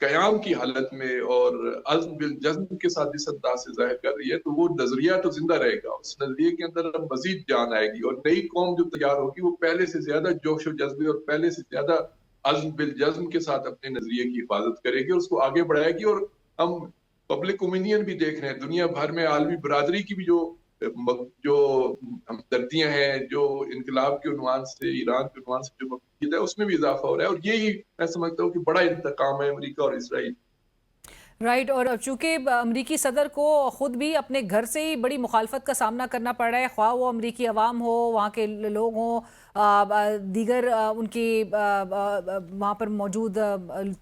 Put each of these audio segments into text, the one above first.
قیام کی حالت میں اور عزم بالجزم کے ساتھ اس انداز سے ظاہر کر رہی ہے تو وہ نظریہ تو زندہ رہے گا. اس نظریے کے اندر مزید جان آئے گی اور نئی قوم جو تیار ہوگی وہ پہلے سے زیادہ جوش و جذبے اور پہلے سے زیادہ عزم بالجزم کے ساتھ اپنے نظریے کی حفاظت کرے گی اور اس کو آگے بڑھائے گی. اور ہم پبلک اوپینین بھی دیکھ رہے ہیں, دنیا بھر میں عالمی برادری کی بھی جو ہمدردیاں ہیں, جو انقلاب کے عنوان سے, ایران کے عنوان سے جو مقصد ہے, اس میں بھی اضافہ ہو رہا ہے. اور یہی میں سمجھتا ہوں کہ بڑا انتقام ہے امریکہ اور اسرائیل. رائٹ, اور چونکہ امریکی صدر کو خود بھی اپنے گھر سے ہی بڑی مخالفت کا سامنا کرنا پڑ رہا ہے, خواہ وہ امریکی عوام ہو, وہاں کے لوگ ہوں, دیگر ان کی وہاں پر موجود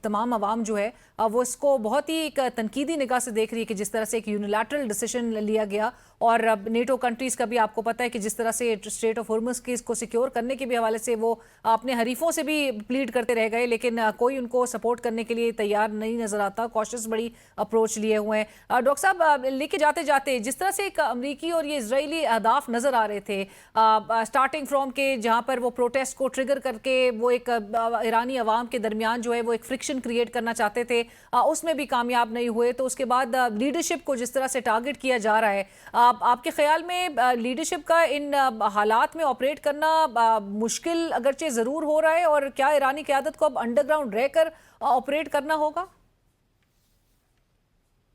تمام عوام جو ہے وہ اس کو بہت ہی ایک تنقیدی نگاہ سے دیکھ رہی ہے کہ جس طرح سے ایک یونیلیٹرل ڈیسیشن لیا گیا. اور نیٹو کنٹریز کا بھی آپ کو پتہ ہے کہ جس طرح سے اسٹریٹ آف ہرمز کی اس کو سیکیور کرنے کے بھی حوالے سے وہ اپنے حریفوں سے بھی پلیڈ کرتے رہ گئے, لیکن کوئی ان کو سپورٹ کرنے کے لیے تیار نہیں نظر آتا. کوشش بڑی اپروچ لیے ہوئے ہیں. ڈاکٹر صاحب, لے کے جاتے جاتے جس طرح سے ایک امریکی اور یہ اسرائیلی اہداف نظر آ رہے تھے, اسٹارٹنگ فرام کے جہاں پر وہ پروٹیسٹ کو ٹریگر کر کے وہ ایک ایرانی عوام کے درمیان جو ہے وہ ایک فرکشن کریٹ کرنا چاہتے تھے, اس میں بھی کامیاب نہیں ہوئے. تو اس کے بعد لیڈرشپ کو جس طرح سے ٹارگٹ کیا جا رہا ہے, آپ کے خیال میں لیڈرشپ کا ان حالات میں آپریٹ کرنا مشکل اگرچہ ضرور ہو رہا ہے, اور کیا ایرانی قیادت کو اب انڈر گراؤنڈ رہ کر آپریٹ کرنا ہوگا؟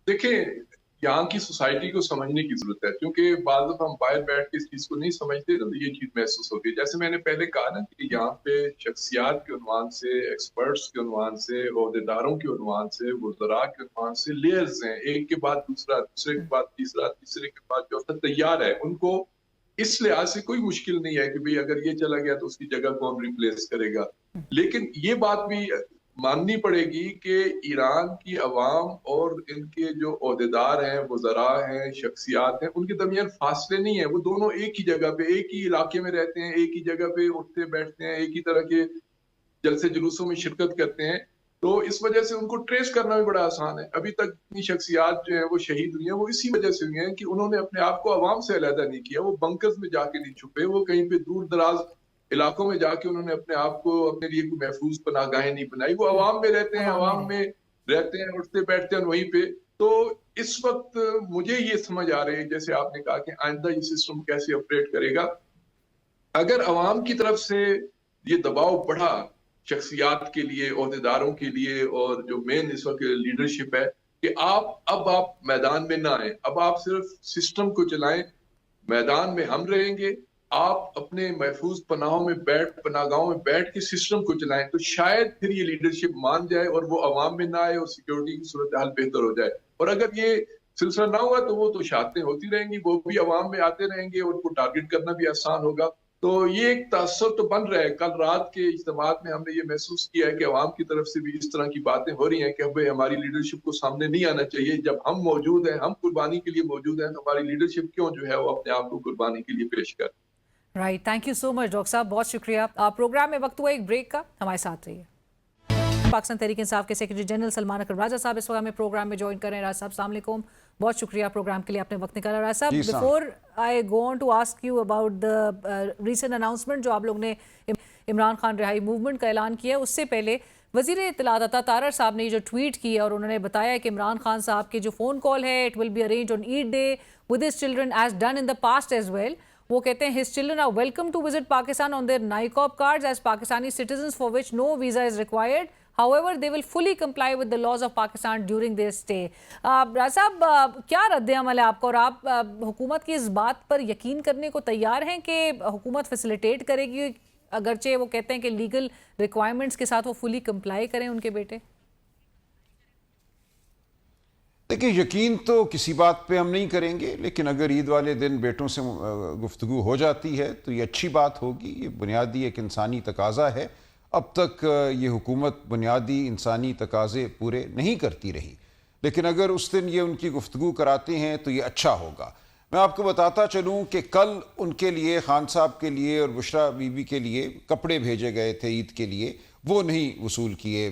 دیکھیں, یہاں کی سوسائٹی کو سمجھنے کی ضرورت ہے, کیونکہ بعض دفعہ ہم باہر بیٹھ کے اس چیز کو نہیں سمجھتے تو یہ چیز محسوس ہوتی ہے. جیسے میں نے پہلے کہا نا کہ یہاں پہ شخصیات کے عنوان سے, ایکسپرٹس کے عنوان سے, عہدیداروں کے عنوان سے, وزراء کے عنوان سے لیئرز ہیں, ایک کے بعد دوسرا, دوسرے کے بعد تیسرا, تیسرے کے بعد چوتھا تیار ہے. ان کو اس لحاظ سے کوئی مشکل نہیں ہے کہ بھئی اگر یہ چلا گیا تو اس کی جگہ کون ریپلیس کرے گا. لیکن یہ بات بھی ماننی پڑے گی کہ ایران کی عوام اور ان کے جو عہدیدار ہیں, وزراء ہیں, شخصیات ہیں, ان کے درمیان فاصلے نہیں ہیں. وہ دونوں ایک ہی جگہ پہ, ایک ہی علاقے میں رہتے ہیں, ایک ہی جگہ پہ اٹھتے بیٹھتے ہیں, ایک ہی طرح کے جلسے جلوسوں میں شرکت کرتے ہیں. تو اس وجہ سے ان کو ٹریس کرنا بھی بڑا آسان ہے. ابھی تک اتنی شخصیات جو ہیں وہ شہید ہوئی ہیں, وہ اسی وجہ سے ہوئی ہیں کہ انہوں نے اپنے آپ کو عوام سے علیحدہ نہیں کیا, وہ بنکرز میں جا کے نہیں چھپے, وہ کہیں پہ دور دراز علاقوں میں جا کے انہوں نے اپنے آپ کو اپنے لیے کوئی محفوظ پناہ گاہیں نہیں بنائی. وہ عوام میں رہتے ہیں, عوام میں رہتے ہیں, اٹھتے بیٹھتے ہیں وہیں پہ. تو اس وقت مجھے یہ سمجھ آ رہی ہے, جیسے آپ نے کہا کہ آئندہ یہ سسٹم کیسے آپریٹ کرے گا. اگر عوام کی طرف سے یہ دباؤ بڑھا شخصیات کے لیے, عہدیداروں کے لیے, اور جو مین اس وقت لیڈرشپ ہے کہ اب آپ میدان میں نہ آئیں, اب آپ صرف سسٹم کو چلائیں, میدان میں ہم رہیں گے, آپ اپنے محفوظ پناہوں میں پناہ گاہوں میں بیٹھ کے سسٹم کو چلائیں, تو شاید پھر یہ لیڈرشپ مان جائے اور وہ عوام میں نہ آئے اور سیکیورٹی کی صورتحال بہتر ہو جائے. اور اگر یہ سلسلہ نہ ہوا تو وہ تو شہادتیں ہوتی رہیں گی, وہ بھی عوام میں آتے رہیں گے, ان کو ٹارگٹ کرنا بھی آسان ہوگا. تو یہ ایک تاثر تو بن رہا ہے. کل رات کے اجتماعات میں ہم نے یہ محسوس کیا ہے کہ عوام کی طرف سے بھی اس طرح کی باتیں ہو رہی ہیں کہ اب ہماری لیڈرشپ کو سامنے نہیں آنا چاہیے. جب ہم موجود ہیں, ہم قربانی کے لیے موجود ہیں, تو ہماری لیڈرشپ کیوں جو ہے وہ اپنے آپ کو قربانی کے لیے پیش کر. Right, thank you so much doctor صاحب, بہت شکریہ. پروگرام میں وقت ہوا ایک بریک کا, ہمارے ساتھ رہیے. پاکستان تحریک انصاف کے سیکرٹری جنرل سلمان اکرم راجہ صاحب اس وقت ہمیں پروگرام میں جوائن کر رہے ہیں. راجہ صاحب السلام علیکم, بہت شکریہ پروگرام کے لیے آپ نے وقت نکالا. راجہ صاحب, before I go on to ask you about the recent announcement جو آپ لوگ نے عمران خان رہائی موومنٹ کا اعلان کیا ہے, اس سے پہلے وزیر اطلاعات عطا طاہر صاحب نے جو ٹویٹ کیا اور انہوں نے بتایا کہ عمران خان صاحب کی جو فون کال ہے, it will be arrange on Eid day with his children as done in the past as well. وہ کہتے ہیں his children are welcome to visit Pakistan on their NICOP cards as Pakistani citizens for which no visa is required. However, they will fully comply with the laws of Pakistan during their stay. راج صاحب, کیا رد عمل ہے آپ کا, اور آپ حکومت کی اس بات پر یقین کرنے کو تیار ہیں کہ حکومت فیسیلیٹیٹ کرے گی, اگرچہ وہ کہتے ہیں کہ لیگل ریکوائرمنٹس کے ساتھ وہ فلی کمپلائی کریں ان کے بیٹے؟ دیکھیں, یقین تو کسی بات پہ ہم نہیں کریں گے, لیکن اگر عید والے دن بیٹوں سے گفتگو ہو جاتی ہے تو یہ اچھی بات ہوگی. یہ بنیادی ایک انسانی تقاضا ہے. اب تک یہ حکومت بنیادی انسانی تقاضے پورے نہیں کرتی رہی, لیکن اگر اس دن یہ ان کی گفتگو کراتے ہیں تو یہ اچھا ہوگا. میں آپ کو بتاتا چلوں کہ کل ان کے لیے, خان صاحب کے لیے اور بشرا بی بی کے لیے کپڑے بھیجے گئے تھے عید کے لیے, وہ نہیں وصول کیے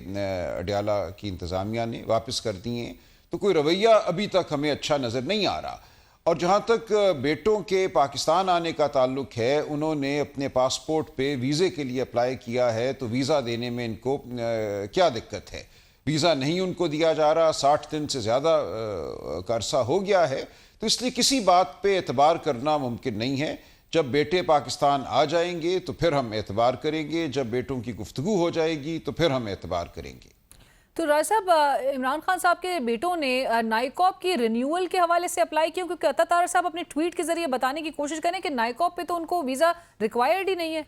اڈیالہ کی انتظامیہ نے, واپس کر دیے. تو کوئی رویہ ابھی تک ہمیں اچھا نظر نہیں آ رہا. اور جہاں تک بیٹوں کے پاکستان آنے کا تعلق ہے, انہوں نے اپنے پاسپورٹ پہ ویزے کے لیے اپلائی کیا ہے, تو ویزا دینے میں ان کو کیا دقت ہے؟ ویزا نہیں ان کو دیا جا رہا، 60 دن سے زیادہ کا عرصہ ہو گیا ہے، تو اس لیے کسی بات پہ اعتبار کرنا ممکن نہیں ہے۔ جب بیٹے پاکستان آ جائیں گے تو پھر ہم اعتبار کریں گے، جب بیٹوں کی گفتگو ہو جائے گی تو پھر ہم اعتبار کریں گے۔ تو راج صاحب، عمران خان صاحب کے بیٹوں نے نائکوپ کی رینیول کے حوالے سے اپلائی کیا، کیونکہ عطا طاہر صاحب اپنے ٹویٹ کے ذریعے بتانے کی کوشش کریں کہ نائکوپ پہ تو ان کو ویزا ریکوائرڈ ہی نہیں ہے۔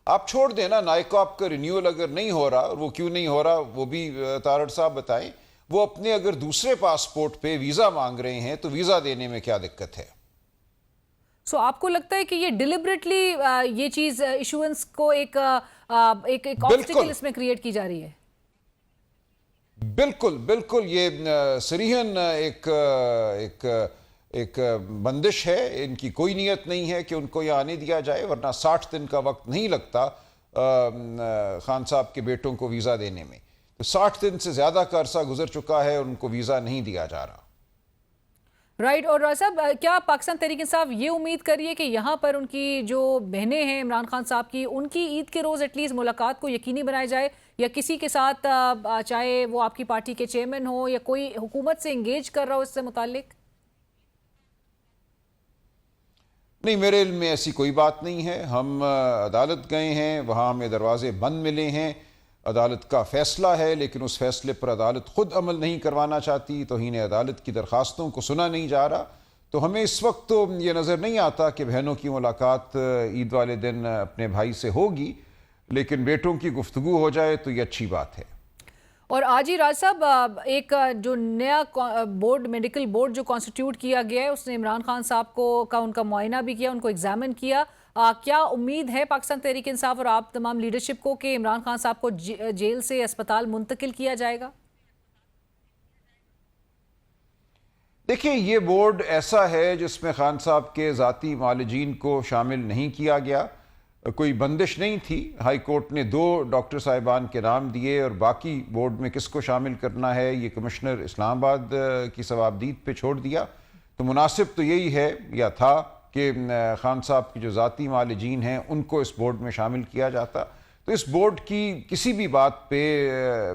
آپ چھوڑ دیں نا، نائکوپ کا رینیول اگر نہیں ہو رہا، وہ کیوں نہیں ہو رہا وہ بھی طاہر صاحب بتائیں۔ وہ اپنے اگر دوسرے پاسپورٹ پہ ویزا مانگ رہے ہیں تو ویزا دینے میں کیا دقت ہے؟ سو آپ کو لگتا ہے کہ یہ ڈیلیبریٹلی یہ چیز ایشوئنس کو ایک آبسٹیکل اس میں کریٹ کی جا رہی ہے؟ بالکل بالکل، یہ صریحاً ایک بندش ہے، ان کی کوئی نیت نہیں ہے کہ ان کو یہ آنے دیا جائے، ورنہ 60 دن کا وقت نہیں لگتا خان صاحب کے بیٹوں کو ویزا دینے میں۔ تو 60 دن سے زیادہ کا عرصہ گزر چکا ہے، ان کو ویزا نہیں دیا جا رہا۔ رائٹ، اور راج صاحب کیا پاکستان تحریک انصاف یہ امید کریے کہ یہاں پر ان کی جو بہنیں ہیں عمران خان صاحب کی، ان کی عید کے روز ایٹ لیسٹ ملاقات کو یقینی بنایا جائے، یا کسی کے ساتھ چاہے وہ آپ کی پارٹی کے چیئرمین ہو یا کوئی حکومت سے انگیج کر رہا ہو اس سے متعلق؟ نہیں، میرے علم میں ایسی کوئی بات نہیں ہے۔ ہم عدالت گئے ہیں، وہاں ہمیں دروازے بند ملے ہیں، عدالت کا فیصلہ ہے، لیکن اس فیصلے پر عدالت خود عمل نہیں کروانا چاہتی، توہین عدالت کی درخواستوں کو سنا نہیں جا رہا۔ تو ہمیں اس وقت تو یہ نظر نہیں آتا کہ بہنوں کی ملاقات عید والے دن اپنے بھائی سے ہوگی، لیکن بیٹوں کی گفتگو ہو جائے تو یہ اچھی بات ہے۔ اور آج ہی راج صاحب ایک جو نیا بورڈ، میڈیکل بورڈ جو کانسٹیٹیوٹ کیا گیا ہے، اس نے عمران خان صاحب کا ان کا معائنہ بھی کیا، ان کو ایگزامن کیا۔ کیا امید ہے پاکستان تحریک انصاف اور آپ تمام لیڈرشپ کو کہ عمران خان صاحب کو جیل سے اسپتال منتقل کیا جائے گا؟ دیکھیں، یہ بورڈ ایسا ہے جس میں خان صاحب کے ذاتی معالجین کو شامل نہیں کیا گیا، کوئی بندش نہیں تھی۔ ہائی کورٹ نے 2 ڈاکٹر صاحبان کے نام دیے، اور باقی بورڈ میں کس کو شامل کرنا ہے یہ کمشنر اسلام آباد کی صوابدید پہ چھوڑ دیا۔ تو مناسب تو یہی ہے یا تھا کہ خان صاحب کی جو ذاتی معالجین ہیں ان کو اس بورڈ میں شامل کیا جاتا۔ تو اس بورڈ کی کسی بھی بات پہ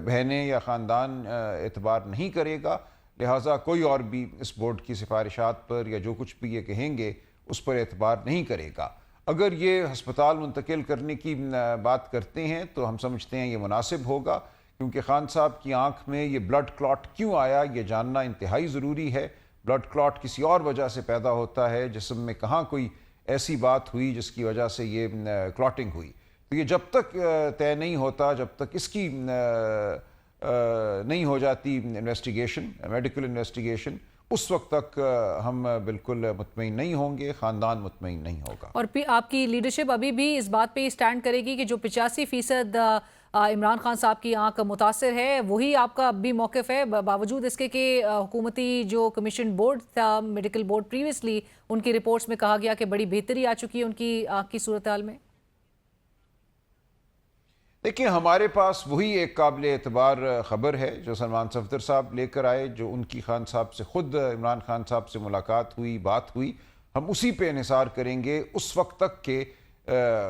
بہنیں یا خاندان اعتبار نہیں کرے گا، لہٰذا کوئی اور بھی اس بورڈ کی سفارشات پر یا جو کچھ بھی یہ کہیں گے اس پر اعتبار نہیں کرے گا۔ اگر یہ ہسپتال منتقل کرنے کی بات کرتے ہیں تو ہم سمجھتے ہیں یہ مناسب ہوگا، کیونکہ خان صاحب کی آنکھ میں یہ بلڈ کلاٹ کیوں آیا یہ جاننا انتہائی ضروری ہے۔ بلڈ کلاٹ کسی اور وجہ سے پیدا ہوتا ہے، جسم میں کہاں کوئی ایسی بات ہوئی جس کی وجہ سے یہ کلاٹنگ ہوئی۔ تو یہ جب تک طے نہیں ہوتا، جب تک اس کی نہیں ہو جاتی انویسٹیگیشن، میڈیکل انویسٹیگیشن، اس وقت تک ہم بالکل مطمئن نہیں ہوں گے، خاندان مطمئن نہیں ہوگا۔ اور آپ کی لیڈرشپ ابھی بھی اس بات پہ اسٹینڈ کرے گی کہ جو 85% عمران خان صاحب کی آنکھ متاثر ہے وہی آپ کا اب بھی موقف ہے، باوجود اس کے کہ حکومتی جو کمیشن بورڈ تھا، میڈیکل بورڈ، پریویسلی ان کی رپورٹس میں کہا گیا کہ بڑی بہتری آ چکی ہے ان کی آنکھ کی صورتحال میں؟ دیکھیں، ہمارے پاس وہی ایک قابل اعتبار خبر ہے جو سلمان صفدر صاحب لے کر آئے، جو ان کی خان صاحب سے خود عمران خان صاحب سے ملاقات ہوئی، بات ہوئی۔ ہم اسی پہ انحصار کریں گے اس وقت تک کہ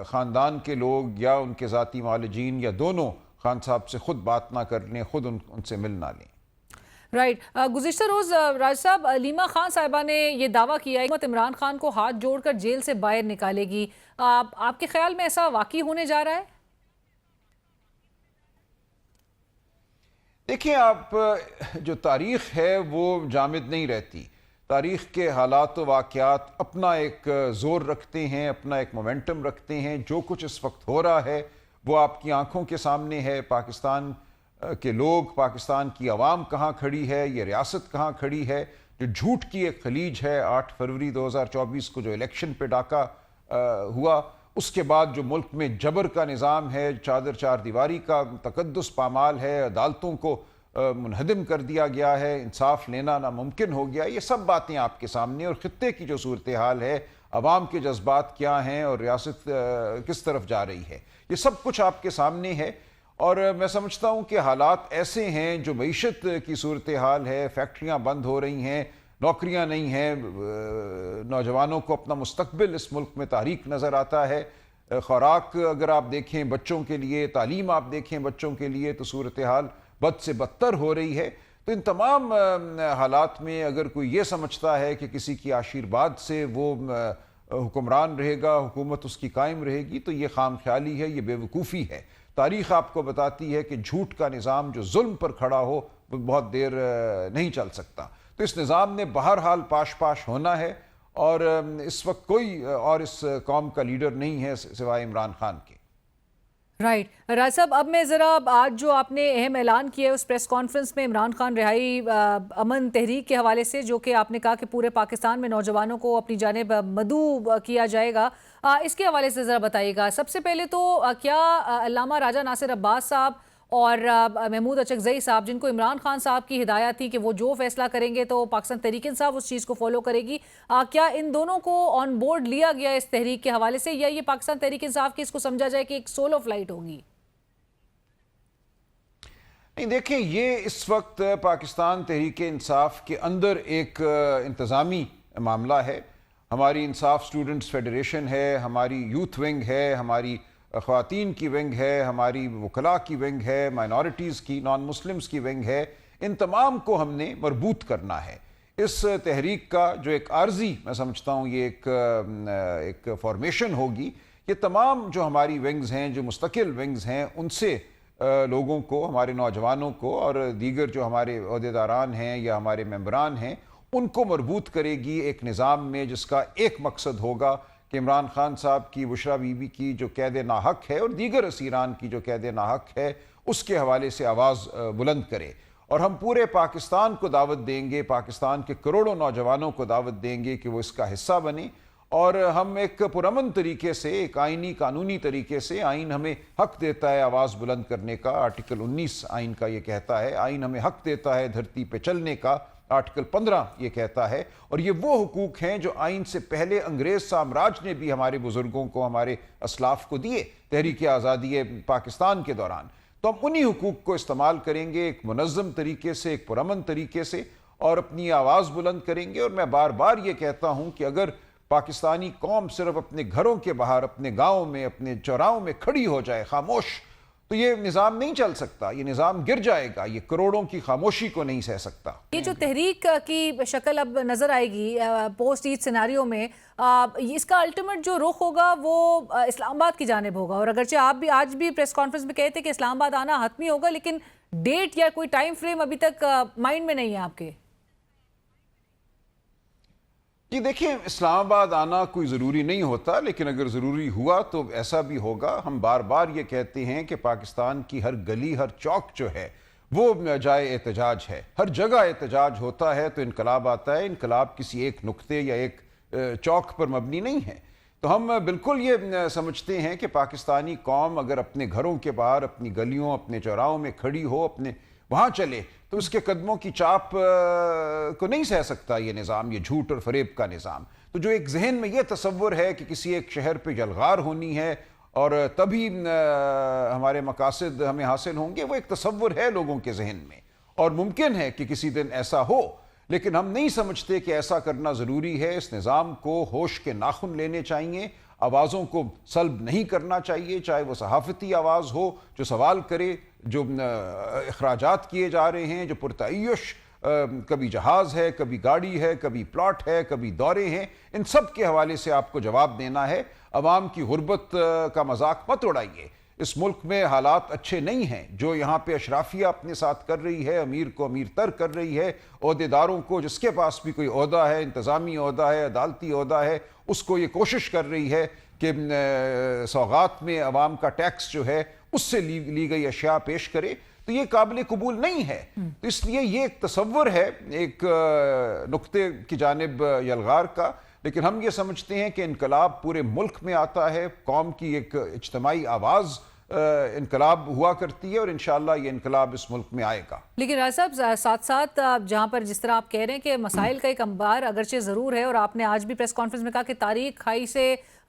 خاندان کے لوگ یا ان کے ذاتی معالجین یا دونوں خان صاحب سے خود بات نہ کر لیں، خود ان سے مل نہ لیں۔ رائٹ، گزشتہ روز راج صاحب علیمہ خان صاحبہ نے یہ دعویٰ کیا ہے کہ عمران خان کو ہاتھ جوڑ کر جیل سے باہر نکالے گی۔ آپ کے خیال میں ایسا واقعی ہونے جا رہا ہے؟ دیکھیں، آپ جو تاریخ ہے وہ جامد نہیں رہتی، تاریخ کے حالات و واقعات اپنا ایک زور رکھتے ہیں، اپنا ایک مومنٹم رکھتے ہیں۔ جو کچھ اس وقت ہو رہا ہے وہ آپ کی آنکھوں کے سامنے ہے۔ پاکستان کے لوگ، پاکستان کی عوام کہاں کھڑی ہے، یہ ریاست کہاں کھڑی ہے۔ جو جھوٹ کی ایک خلیج ہے، 8 فروری 2024 کو جو الیکشن پہ ڈاکہ ہوا، اس کے بعد جو ملک میں جبر کا نظام ہے، چادر چار دیواری کا تقدس پامال ہے، عدالتوں کو منہدم کر دیا گیا ہے، انصاف لینا ناممکن ہو گیا، یہ سب باتیں آپ کے سامنے، اور خطے کی جو صورتحال ہے، عوام کے جذبات کیا ہیں اور ریاست کس طرف جا رہی ہے، یہ سب کچھ آپ کے سامنے ہے۔ اور میں سمجھتا ہوں کہ حالات ایسے ہیں، جو معیشت کی صورتحال ہے، فیکٹریاں بند ہو رہی ہیں، نوکریاں نہیں ہیں، نوجوانوں کو اپنا مستقبل اس ملک میں تاریک نظر آتا ہے، خوراک اگر آپ دیکھیں بچوں کے لیے، تعلیم آپ دیکھیں بچوں کے لیے، تو صورتحال بد سے بدتر ہو رہی ہے۔ تو ان تمام حالات میں اگر کوئی یہ سمجھتا ہے کہ کسی کی آشیرواد سے وہ حکمران رہے گا، حکومت اس کی قائم رہے گی، تو یہ خام خیالی ہے، یہ بے وقوفی ہے۔ تاریخ آپ کو بتاتی ہے کہ جھوٹ کا نظام جو ظلم پر کھڑا ہو وہ بہت دیر نہیں چل سکتا۔ تو اس نظام نے بہرحال پاش پاش ہونا ہے، اور اس وقت کوئی اور اس قوم کا لیڈر نہیں ہے سوائے عمران خان کے۔ رائٹ راج صاحب، اب میں ذرا آج جو آپ نے اہم اعلان کیا ہے اس پریس کانفرنس میں عمران خان رہائی امن تحریک کے حوالے سے، جو کہ آپ نے کہا کہ پورے پاکستان میں نوجوانوں کو اپنی جانب مدعو کیا جائے گا، اس کے حوالے سے ذرا بتائیے گا۔ سب سے پہلے تو کیا علامہ راجہ ناصر عباس صاحب اور محمود اچکزئی صاحب، جن کو عمران خان صاحب کی ہدایت تھی کہ وہ جو فیصلہ کریں گے تو پاکستان تحریک انصاف اس چیز کو فالو کرے گی، کیا ان دونوں کو آن بورڈ لیا گیا اس تحریک کے حوالے سے، یا یہ پاکستان تحریک انصاف کی اس کو سمجھا جائے کہ ایک سولو فلائٹ ہوگی؟ نہیں، دیکھیں، یہ اس وقت پاکستان تحریک انصاف کے اندر ایک انتظامی معاملہ ہے۔ ہماری انصاف اسٹوڈنٹس فیڈریشن ہے، ہماری یوتھ ونگ ہے، ہماری خواتین کی ونگ ہے، ہماری وکلاء کی ونگ ہے، مائنورٹیز کی، نان مسلمز کی ونگ ہے۔ ان تمام کو ہم نے مربوط کرنا ہے۔ اس تحریک کا جو ایک عارضی، میں سمجھتا ہوں یہ ایک فارمیشن ہوگی، یہ تمام جو ہماری ونگز ہیں، جو مستقل ونگز ہیں، ان سے لوگوں کو، ہمارے نوجوانوں کو اور دیگر جو ہمارے عہدیداران ہیں یا ہمارے ممبران ہیں، ان کو مربوط کرے گی ایک نظام میں جس کا ایک مقصد ہوگا کہ عمران خان صاحب کی، بشرا بی بی کی جو قید ناحق ہے اور دیگر اسیران کی جو قید ناحق ہے، اس کے حوالے سے آواز بلند کرے۔ اور ہم پورے پاکستان کو دعوت دیں گے، پاکستان کے کروڑوں نوجوانوں کو دعوت دیں گے کہ وہ اس کا حصہ بنیں، اور ہم ایک پرامن طریقے سے، ایک آئینی قانونی طریقے سے، آئین ہمیں حق دیتا ہے آواز بلند کرنے کا، آرٹیکل 19 آئین کا یہ کہتا ہے، آئین ہمیں حق دیتا ہے دھرتی پہ چلنے کا، آرٹیکل 15 یہ کہتا ہے، اور یہ وہ حقوق ہیں جو آئین سے پہلے انگریز سامراج نے بھی ہمارے بزرگوں کو، ہمارے اسلاف کو دیے تحریک آزادی پاکستان کے دوران۔ تو ہم انہی حقوق کو استعمال کریں گے ایک منظم طریقے سے، ایک پرامن طریقے سے، اور اپنی آواز بلند کریں گے۔ اور میں بار بار یہ کہتا ہوں کہ اگر پاکستانی قوم صرف اپنے گھروں کے باہر، اپنے گاؤں میں، اپنے چوراہوں میں کھڑی ہو جائے خاموش، تو یہ نظام نہیں چل سکتا، یہ نظام گر جائے گا، یہ کروڑوں کی خاموشی کو نہیں سہ سکتا۔ یہ جو تحریک کی شکل اب نظر آئے گی پوسٹ عید سیناریو میں، اس کا الٹیمیٹ جو رخ ہوگا وہ اسلام آباد کی جانب ہوگا، اور اگرچہ آپ بھی آج بھی پریس کانفرنس میں کہتے کہ اسلام آباد آنا حتمی ہوگا، لیکن ڈیٹ یا کوئی ٹائم فریم ابھی تک مائنڈ میں نہیں ہے آپ کے؟ جی دیکھیں، اسلام آباد آنا کوئی ضروری نہیں ہوتا، لیکن اگر ضروری ہوا تو ایسا بھی ہوگا۔ ہم بار بار یہ کہتے ہیں کہ پاکستان کی ہر گلی، ہر چوک جو ہے وہ جائے احتجاج ہے، ہر جگہ احتجاج ہوتا ہے تو انقلاب آتا ہے۔ انقلاب کسی ایک نقطے یا ایک چوک پر مبنی نہیں ہے۔ تو ہم بالکل یہ سمجھتے ہیں کہ پاکستانی قوم اگر اپنے گھروں کے باہر، اپنی گلیوں، اپنے چوراہوں میں کھڑی ہو، اپنے وہاں چلے، تو اس کے قدموں کی چاپ کو نہیں سہ سکتا یہ نظام، یہ جھوٹ اور فریب کا نظام۔ تو جو ایک ذہن میں یہ تصور ہے کہ کسی ایک شہر پہ یلغار ہونی ہے اور تبھی ہمارے مقاصد ہمیں حاصل ہوں گے، وہ ایک تصور ہے لوگوں کے ذہن میں، اور ممکن ہے کہ کسی دن ایسا ہو، لیکن ہم نہیں سمجھتے کہ ایسا کرنا ضروری ہے۔ اس نظام کو ہوش کے ناخن لینے چاہیے، آوازوں کو سلب نہیں کرنا چاہیے، چاہے وہ صحافتی آواز ہو جو سوال کرے، جو اخراجات کیے جا رہے ہیں، جو پرتعیش کبھی جہاز ہے، کبھی گاڑی ہے، کبھی پلاٹ ہے، کبھی دورے ہیں، ان سب کے حوالے سے آپ کو جواب دینا ہے۔ عوام کی غربت کا مذاق مت اڑائیے۔ اس ملک میں حالات اچھے نہیں ہیں، جو یہاں پہ اشرافیہ اپنے ساتھ کر رہی ہے، امیر کو امیر تر کر رہی ہے، عہدیداروں کو، جس کے پاس بھی کوئی عہدہ ہے، انتظامی عہدہ ہے، عدالتی عہدہ ہے، اس کو یہ کوشش کر رہی ہے کہ سوغات میں عوام کا ٹیکس جو ہے اس سے لی گئی اشیاء پیش کرے، تو یہ قابل قبول نہیں ہے۔ تو اس لیے یہ ایک تصور ہے ایک نقطے کی جانب یلغار کا، لیکن ہم یہ سمجھتے ہیں کہ انقلاب پورے ملک میں آتا ہے، قوم کی ایک اجتماعی آواز انقلاب ہوا کرتی ہے، اور انشاءاللہ یہ انقلاب اس ملک میں آئے گا۔ لیکن راج صاحب، ساتھ ساتھ جہاں پر جس طرح آپ کہہ رہے ہیں کہ مسائل کا ایک انبار اگرچہ ضرور ہے، اور آپ نے آج بھی پریس کانفرنس میں کہا کہ تاریخ کھائی سے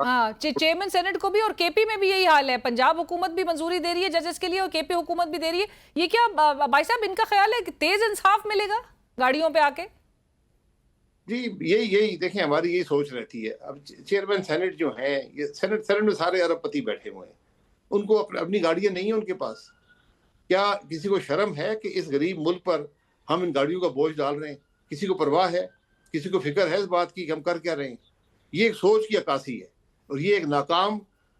ہاں چیئرمین سینٹ کو بھی اور کے پی میں بھی یہی حال ہے. پنجاب حکومت بھی منظوری دے رہی ہے ججز کے لیے اور کے پی حکومت بھی دے رہی ہے. یہ کیا بھائی صاحب ان کا خیال ہے کہ تیز انصاف ملے گا گاڑیوں پہ آ کے؟ جی یہی دیکھیں ہماری یہی سوچ رہتی ہے. اب چیئرمین سینٹ جو ہیں یہ سینٹ میں سارے ارب پتی بیٹھے ہوئے ہیں, ان کو اپنی گاڑیاں نہیں ہیں ان کے پاس. کیا کسی کو شرم ہے کہ اس غریب ملک پر ہم ان گاڑیوں کا بوجھ ڈال رہے ہیں؟ کسی کو پرواہ ہے؟ کسی کو فکر ہے اس بات کی کہ ہم کر کیا رہے ہیں؟ یہ ایک سوچ کی عکاسی ہے اور یہ ایک ناکام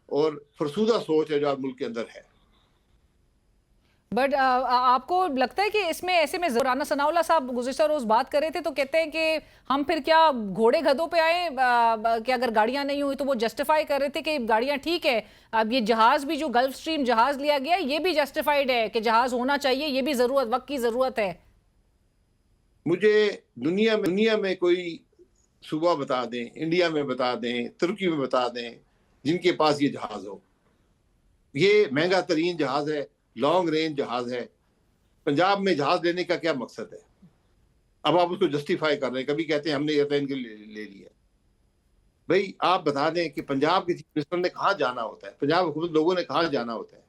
اور فرسودہ سوچ ہے جو آج ملک کے اندر ہے. بٹ آپ کو لگتا ہے کہ اس میں ایسے میں رانا ثناء اللہ صاحب گزشتہ روز بات کر رہے تھے تو کہتے ہیں کہ ہم پھر کیا گھوڑے گدھوں پہ آئے کہ اگر گاڑیاں نہیں ہوئی تو وہ جسٹیفائی کر رہے تھے کہ گاڑیاں ٹھیک ہے. اب یہ جہاز بھی جو گلف سٹریم جہاز لیا گیا یہ بھی جسٹیفائیڈ ہے کہ جہاز ہونا چاہیے, یہ بھی ضرورت وقت کی ضرورت ہے. مجھے دنیا میں کوئی صوبہ بتا دیں, انڈیا میں بتا دیں, ترکی میں بتا دیں جن کے پاس یہ جہاز ہو. یہ مہنگا ترین جہاز ہے, لانگ رینج جہاز ہے. پنجاب میں جہاز لینے کا کیا مقصد ہے؟ اب آپ اس کو جسٹیفائی کر رہے ہیں. کبھی کہتے ہیں ہم نے ایئرلائن کے لیے لے لیا. بھائی آپ بتا دیں کہ پنجاب کے چیف منسٹر نے کہاں جانا ہوتا ہے, پنجاب حکومت لوگوں نے کہاں جانا ہوتا ہے.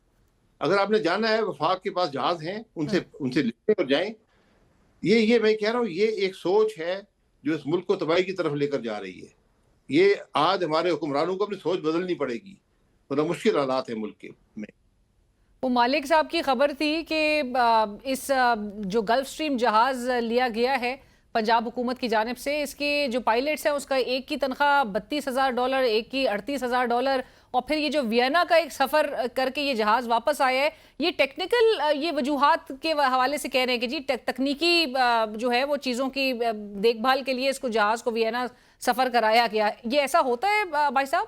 اگر آپ نے جانا ہے وفاق کے پاس جہاز ہیں, ان سے لیں اور جائیں. یہ میں کہہ رہا ہوں یہ ایک سوچ ہے جو اس ملک کو تباہی کی طرف لے کر جا رہی ہے. یہ آج ہمارے حکمرانوں کو اپنی سوچ بدلنی پڑے گی, ورنہ مشکل حالات ہیں ملک کے میں. وہ مالک صاحب کی خبر تھی کہ اس جو گلف سٹریم جہاز لیا گیا ہے پنجاب حکومت کی جانب سے, اس کے جو پائلٹس ہیں اس کا ایک کی تنخواہ $32,000, ایک کی $38,000, اور پھر یہ جو وینا کا ایک سفر کر کے یہ جہاز واپس آیا ہے. یہ ٹیکنیکل یہ وجوہات کے حوالے سے کہہ رہے ہیں کہ جی تکنیکی جو ہے وہ چیزوں کی دیکھ بھال کے لیے اس کو جہاز کو وینا سفر کرایا گیا. یہ ایسا ہوتا ہے بھائی صاحب؟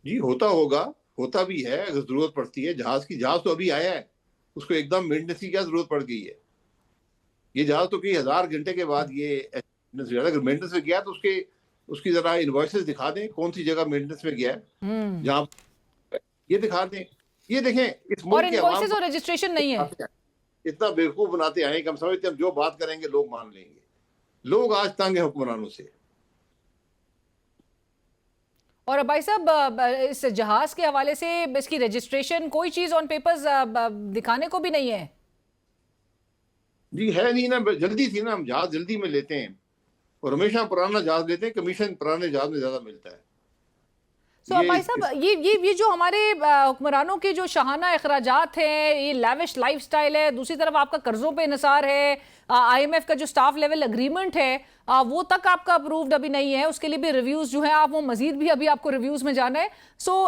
جی ہوتا بھی ہے اگر ضرورت پڑتی ہے. جہاز تو ابھی آیا ہے, اس کو ایک دم مینٹنس کی کیا ضرورت پڑ گئی ہے؟ یہ جہاز تو کئی ہزار گھنٹے کے بعد یہ اگر مینٹنس میں گیا تو اس کی ذرا انوائسز دکھا دیں کون سی جگہ مینٹنس میں گیا ہے, جہاں یہ دکھا دیں. یہ دیکھیں اس ملک کے عوام اور رجسٹریشن نہیں ہے. اتنا بیوقوف بناتے آئے کہ ہم سمجھتے ہیں ہم جو بات کریں گے لوگ مان لیں گے. لوگ آج تنگ ہیں حکمرانوں سے. اور بھائی صاحب اس جہاز کے حوالے سے اس کی رجسٹریشن کوئی چیز آن پیپرز دکھانے کو بھی نہیں ہے. جی ہے نہیں نا, جلدی تھی نا, ہم جہاز جلدی میں لیتے ہیں اور ہمیشہ پرانا جہاز لیتے ہیں, کمیشن پرانے جہاز میں زیادہ ملتا ہے. بھائی صاحب یہ جو ہمارے حکمرانوں کے جو شاہانہ اخراجات ہیں, یہ لیوش لائف سٹائل ہے, دوسری طرف آپ کا قرضوں پہ انحصار ہے, آئی ایم ایف کا جو سٹاف لیول اگریمنٹ ہے وہ تک آپ کا اپرووڈ ابھی نہیں ہے, اس کے لیے بھی ریویوز جو ہیں آپ وہ مزید بھی ابھی آپ کو ریویوز میں جانا ہے.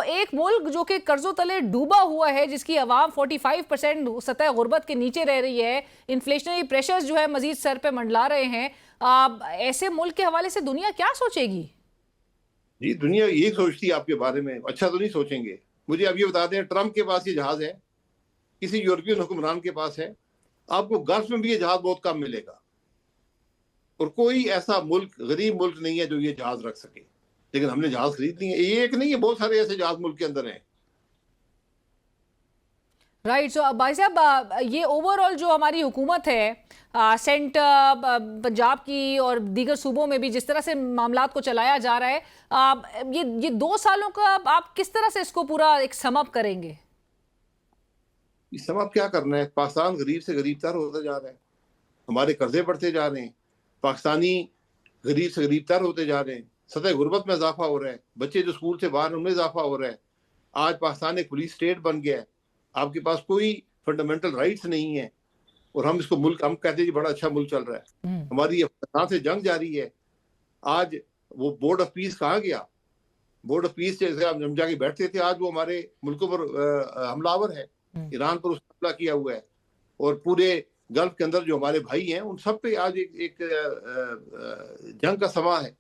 ایک ملک جو کہ قرضوں تلے ڈوبا ہوا ہے, جس کی عوام 45% سطح غربت کے نیچے رہ رہی ہے, انفلیشنری پریشرز جو ہے مزید سر پہ منڈلا رہے ہیں, ایسے ملک کے حوالے سے دنیا کیا سوچے گی؟ جی دنیا یہی سوچتی ہے آپ کے بارے میں, اچھا تو نہیں سوچیں گے. مجھے اب یہ بتا دیں ٹرمپ کے پاس یہ جہاز ہے, کسی یورپین حکمران کے پاس ہے, آپ کو گلف میں بھی یہ جہاز بہت کم ملے گا, اور کوئی ایسا ملک غریب ملک نہیں ہے جو یہ جہاز رکھ سکے. لیکن ہم نے جہاز خرید لیے, یہ ایک نہیں ہے, بہت سارے ایسے جہاز ملک کے اندر ہیں. رائٹ. سو بھائی صاحب یہ اوور آل جو ہماری حکومت ہے سینٹ پنجاب کی اور دیگر صوبوں میں بھی جس طرح سے معاملات کو چلایا جا رہا ہے, یہ 2 سالوں کا آپ کس طرح سے اس کو پورا ایک سم اپ کریں گے؟ سم اپ کیا کرنا ہے؟ پاکستان غریب سے غریب تر ہوتا جا رہا ہے, ہمارے قرضے بڑھتے جا رہے ہیں, پاکستانی غریب سے غریب تر ہوتے جا رہے ہیں, سطح غربت میں اضافہ ہو رہا ہے, بچے جو اسکول سے باہر ان میں اضافہ ہو رہا ہے. آج پاکستان ایک پولیس اسٹیٹ بن گیا ہے, آپ کے پاس کوئی فنڈامنٹل رائٹس نہیں ہے, اور ہم اس کو ملک ہم کہتے ہیں جی بڑا اچھا ملک چل رہا ہے. ہماری افغانستان سے جنگ جاری ہے. آج وہ بورڈ آف پیس کہاں گیا؟ بورڈ آف پیس جیسے ہم جا کے بیٹھتے تھے, آج وہ ہمارے ملکوں پر حملہ آور ہے. ایران پر اس نے حملہ کیا ہوا ہے, اور پورے گلف کے اندر جو ہمارے بھائی ہیں ان سب پہ آج ایک جنگ کا سما ہے,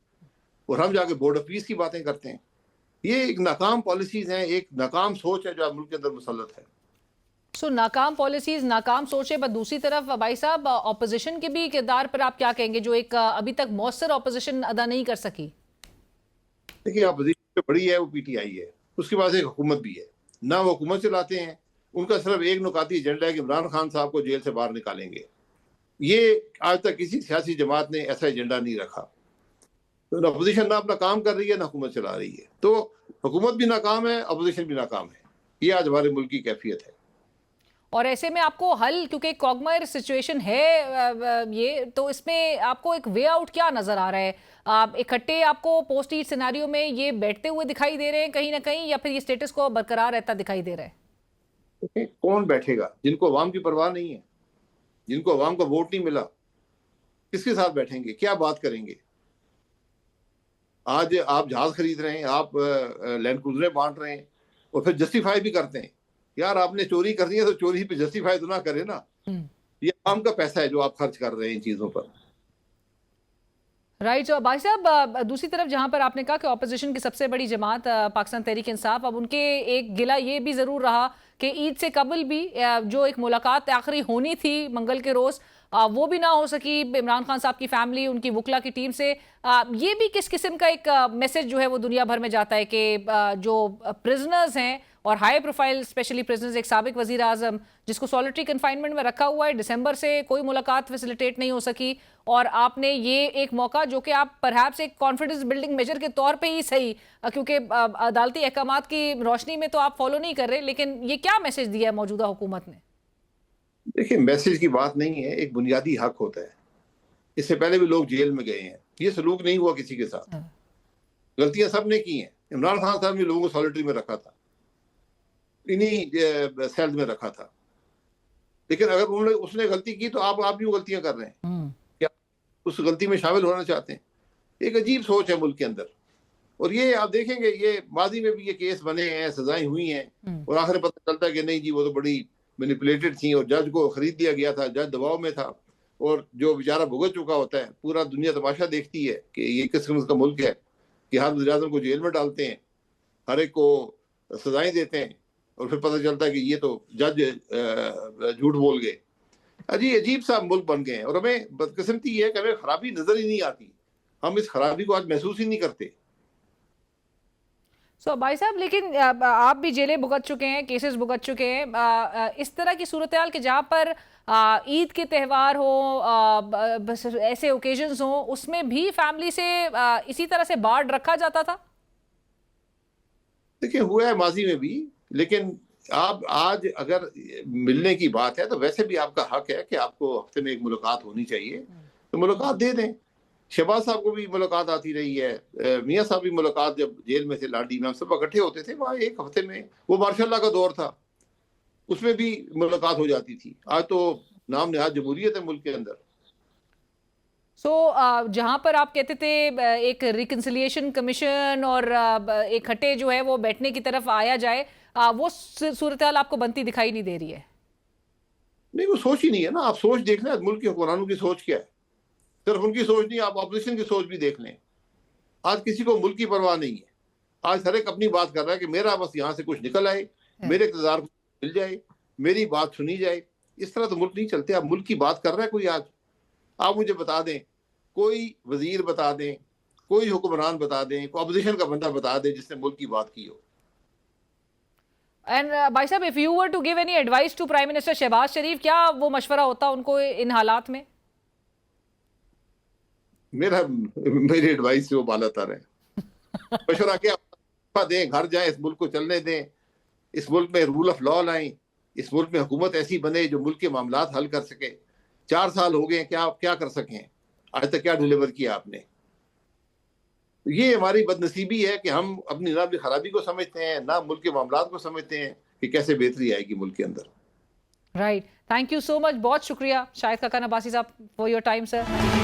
اور ہم جا کے بورڈ آف پیس کی باتیں کرتے ہیں. یہ ایک ناکام پالیسیز ہیں, ایک ناکام سوچ ہے جو ملک کے اندر مسلط ہے. ناکام پالیسیز, ناکام سوچیں. پر دوسری طرف بھائی صاحب اپوزیشن کے بھی کردار پر آپ کیا کہیں گے جو ایک ابھی تک مؤثر اپوزیشن ادا نہیں کر سکی؟ دیکھیے اپوزیشن جو بڑی ہے وہ پی ٹی آئی ہے, اس کے پاس ایک حکومت بھی ہے, نہ وہ حکومت چلاتے ہیں, ان کا صرف ایک نکاتی ایجنڈا ہے کہ عمران خان صاحب کو جیل سے باہر نکالیں گے. یہ آج تک کسی سیاسی جماعت نے ایسا ایجنڈا نہیں رکھا. تو اپوزیشن نہ اپنا کام کر رہی ہے نہ حکومت چلا رہی ہے، تو حکومت بھی ناکام ہے، اپوزیشن بھی ناکام ہے. یہ آج ہمارے ملک کی کیفیت ہے. اور ایسے میں آپ کو حل، کیونکہ کوگمر سچویشن ہے یہ، تو اس میں آپ کو ایک وے آؤٹ کیا نظر آ رہا ہے؟ آپ اکٹھے آپ کو پوسٹ ایٹ سیناریو میں یہ بیٹھتے ہوئے دکھائی دے رہے ہیں کہیں نہ کہیں، یا پھر یہ سٹیٹس کو برقرار رہتا دکھائی دے رہا ہے؟ کون بیٹھے گا؟ جن کو عوام کی پرواہ نہیں ہے، جن کو عوام کا ووٹ نہیں ملا، کس کے ساتھ بیٹھیں گے؟ کیا بات کریں گے؟ آج آپ جہاز خرید رہے ہیں، آپ لینڈ کروزریں بانٹ رہے ہیں، اور پھر جسٹیفائی بھی کرتے ہیں. یار آپ نے چوری کرنی ہے تو چوری پہ جسٹیفائی تو نہ کرے نا. یہ عوام کا پیسہ ہے جو آپ خرچ کر رہے ہیں ان چیزوں پر. رائٹ. بھائی صاحب، دوسری طرف جہاں پر آپ نے کہا کہ اپوزیشن کی سب سے بڑی جماعت پاکستان تحریک انصاف، اب ان کے ایک گلہ یہ بھی ضرور رہا کہ عید سے قبل بھی جو ایک ملاقات آخری ہونی تھی منگل کے روز، وہ بھی نہ ہو سکی عمران خان صاحب کی فیملی، ان کی وکلا کی ٹیم سے. یہ بھی کس قسم کا ایک میسج جو ہے وہ دنیا بھر میں جاتا ہے کہ جو پرزنرز ہیں اور ہائی پروفائل اسپیشلی پرزنرز، ایک سابق وزیر اعظم جس کو سولٹری کنفائنمنٹ میں رکھا ہوا ہے، دسمبر سے کوئی ملاقات فیسیلیٹیٹ نہیں ہو سکی، اور آپ نے یہ ایک موقع جو کہ آپ پرہیپس ایک کانفیڈنس بلڈنگ میجر کے طور پہ ہی صحیح، کیونکہ عدالتی احکامات کی روشنی میں تو آپ فالو نہیں کر رہے، لیکن یہ کیا میسج دیا ہے موجودہ حکومت نے؟ دیکھیں، میسج کی بات نہیں ہے، ایک بنیادی حق ہوتا ہے. اس سے پہلے بھی لوگ جیل میں گئے ہیں، یہ سلوک نہیں ہوا کسی کے ساتھ. غلطیاں سب نے کی ہیں. عمران خان صاحب نے لوگوں کو سالٹری میں رکھا تھا، انہی سیلز میں رکھا تھا، لیکن اگر اس نے غلطی کی تو آپ بھی وہ غلطیاں کر رہے ہیں. کیا اس غلطی میں شامل ہونا چاہتے ہیں؟ ایک عجیب سوچ ہے ملک کے اندر. اور یہ آپ دیکھیں گے، یہ ماضی میں بھی یہ کیس بنے ہیں، سزائیں ہوئی ہیں، اور آخر پتہ چلتا ہے کہ نہیں جی وہ تو بڑی مینیپولیٹڈ تھیں اور جج کو خرید لیا گیا تھا، جج دباؤ میں تھا. اور جو بیچارہ بھگت چکا ہوتا ہے، پورا دنیا تماشا دیکھتی ہے کہ یہ کس قسم کا ملک ہے کہ ہر وزیر اعظم کو جیل میں ڈالتے ہیں، ہر ایک کو سزائیں دیتے ہیں، اور پھر پتہ چلتا ہے کہ یہ تو جج جھوٹ بول گئے. عجیب سا ملک بن گئے ہیں. اور ہمیں بدقسمتی یہ ہے کہ ہمیں خرابی نظر ہی نہیں آتی، ہم اس خرابی کو آج محسوس ہی نہیں کرتے. بھائی صاحب، لیکن آپ بھی جیلیں بھگت چکے ہیں، کیسز بھگت چکے ہیں، اس طرح کی صورتحال کہ جہاں پر عید کے تہوار ہو، ایسے اوکیزنز ہوں، اس میں بھی فیملی سے اسی طرح سے بارڈ رکھا جاتا تھا؟ دیکھیں، ہوا ہے ماضی میں بھی، لیکن آپ آج اگر ملنے کی بات ہے تو ویسے بھی آپ کا حق ہے کہ آپ کو ہفتے میں ایک ملاقات ہونی چاہیے، تو ملاقات دے دیں. شہباز صاحب کو بھی ملاقات آتی رہی ہے، میاں صاحب بھی ملاقات جب جیل میں تھے لاڈی میں، ہم سب اکٹھے ہوتے تھے وہاں ایک ہفتے میں. وہ ماشاء اللہ کا دور تھا، اس میں بھی ملاقات ہو جاتی تھی. آج تو نام نہاد جمہوریت ہے ملک کے اندر. جہاں پر آپ کہتے تھے ایک ریکنسیلیشن کمیشن اور اکٹھے جو ہے وہ بیٹھنے کی طرف آیا جائے، وہ صورتحال آپ کو بنتی دکھائی نہیں دے رہی ہے؟ نہیں، وہ سوچ ہی نہیں ہے نا. آپ سوچ دیکھ لیں ملک کے حکمرانوں کی سوچ کیا ہے. صرف ان کی سوچ نہیں، آپ اپوزیشن کی سوچ بھی دیکھ لیں. آج کسی کو ملک کی پرواہ نہیں ہے. آج ہر ایک اپنی بات کر رہا ہے کہ میرا بس یہاں سے کچھ نکل آئے، میرے اقتدار کو مل جائے، میری بات سنی جائے. اس طرح تو ملک نہیں چلتے. آپ ملک کی بات کر رہا ہے کوئی؟ آج آپ مجھے بتا دیں، کوئی وزیر بتا دیں، کوئی حکمران بتا دیں، کوئی اپوزیشن کا بندہ بتا دیں جس نے ملک کی بات کی ہو. اینڈ بھائی صاحب، if you were to give any advice to Prime Minister Shahbaz شریف، کیا وہ مشورہ ہوتا ان کو ان حالات میں؟ میری ایڈوائس سے وہ بالا تر ہے. مشورہ کیا دیں؟ گھر جائیں، اس ملک کو چلنے دیں، اس ملک میں رول آف لا لائیں، اس ملک میں حکومت ایسی بنے جو ملک کے معاملات حل کر سکے. 4 سال ہو گئے، کیا کر سکیں؟ آج تک کیا ڈیلیور کیا آپ نے؟ یہ ہماری بد نصیبی ہے کہ ہم اپنی نہ اپنی خرابی کو سمجھتے ہیں، نہ ملک کے معاملات کو سمجھتے ہیں کہ کیسے بہتری آئے گی ملک کے اندر. رائٹ. تھینک یو سو مچ. بہت شکریہ شاہد خاقان عباسی صاحب فار یور ٹائم سر.